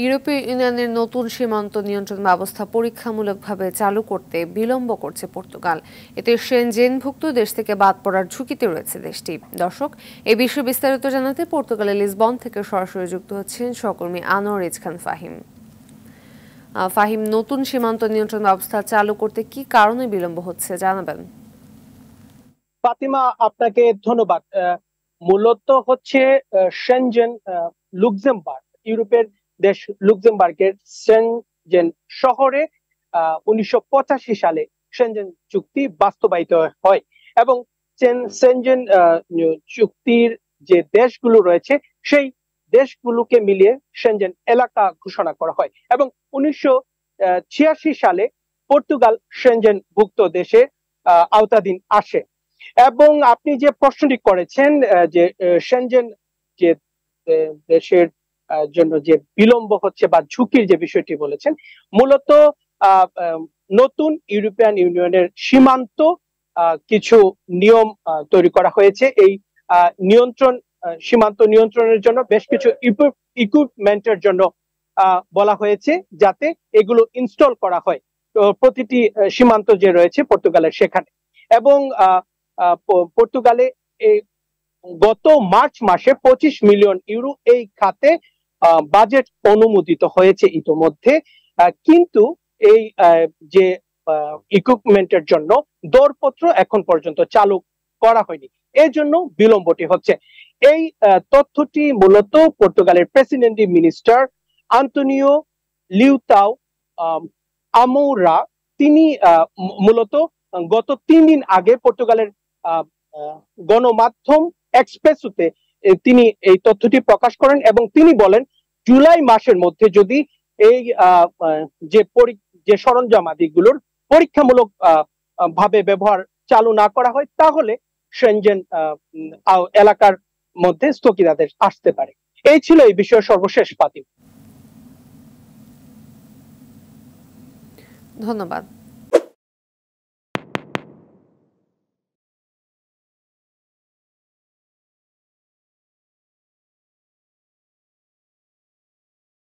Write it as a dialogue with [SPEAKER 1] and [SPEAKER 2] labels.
[SPEAKER 1] ইউরোপীয় ইউনিয়নের নতুন সীমান্ত নিয়ন্ত্রণ ব্যবস্থা পরীক্ষামূলকভাবে চালু করতে বিলম্ব করছে পর্তুগাল। এতে সেনজেনভুক্ত দেশ থেকে বাদ পড়ার ঝুঁকিতে রয়েছে দেশটি। দর্শক, এই বিষয়ে বিস্তারিত জানাতে পর্তুগালের লিসবন থেকে সরাসরি যুক্ত হচ্ছেন সহকর্মী আনোয়ার খান ফাহিম। ফাহিম, নতুন সীমান্ত নিয়ন্ত্রণ ব্যবস্থা চালু করতে কি কারণে বিলম্ব হচ্ছে জানাবেন?
[SPEAKER 2] ফাতিমা, আপনাকে ধন্যবাদ। মূলত হচ্ছে সেনজেন লুক্সেমবার্গ, ইউরোপের দেশ লুক্সেমবার্গের সেনজেন শহরে 1985 সালে সেনজেন চুক্তি বাস্তবায়িত হয় এবং সেনজেন চুক্তির যে দেশগুলো রয়েছে সেই দেশগুলোকে মিলিয়ে সেনজেন এলাকা ঘোষণা করা হয় এবং 1986 সালে পর্তুগাল সেনজেন ভুক্ত দেশে আওতাধীন আসে। এবং আপনি যে প্রশ্নটি করেছেন যে সেনজেন যে দেশের জন্য যে বিলম্ব হচ্ছে বা ঝুঁকির যে বিষয়টি বলেছেন, মূলত নতুন ইউরোপিয়ান ইউনিয়নের সীমান্ত কিছু নিয়ম তৈরি করা হয়েছে। এই সীমান্ত নিয়ন্ত্রণের জন্য বেশ কিছু ইকুইপমেন্টের জন্য বলা হয়েছে যাতে এগুলো ইনস্টল করা হয় তো প্রতিটি সীমান্ত যে রয়েছে পর্তুগালের সেখানে। এবং পর্তুগালে গত মার্চ মাসে 25 মিলিয়ন ইউরো এই খাতে বাজেট অনুমোদিত হয়েছে ইতোমধ্যে, কিন্তু এই যে ইকুইপমেন্টের জন্য দরপত্র এখন পর্যন্ত চালু করা হয়নি, এর জন্য বিলম্বটি হচ্ছে। এই তথ্যটি মূলত পর্তুগালের প্রেসিডেন্ট মিনিস্টার আন্তোনিও লিউতাও আমৌরা তিনি মূলত গত 3 দিন আগে পর্তুগালের গণমাধ্যম এক্সপ্রেসোতে তিনি এই তথ্যটি প্রকাশ করেন এবং তিনি বলেন জুলাই মাসের মধ্যে যদি এই যে সরঞ্জামাদিগুলোর পরীক্ষামূলক ভাবে ব্যবহার চালু না করা হয় তাহলে সেনজেন এলাকার মধ্যে স্থগিতাদেশ আসতে পারে। এই ছিল এই বিষয়ে সর্বশেষ পাতি।
[SPEAKER 1] ধন্যবাদ।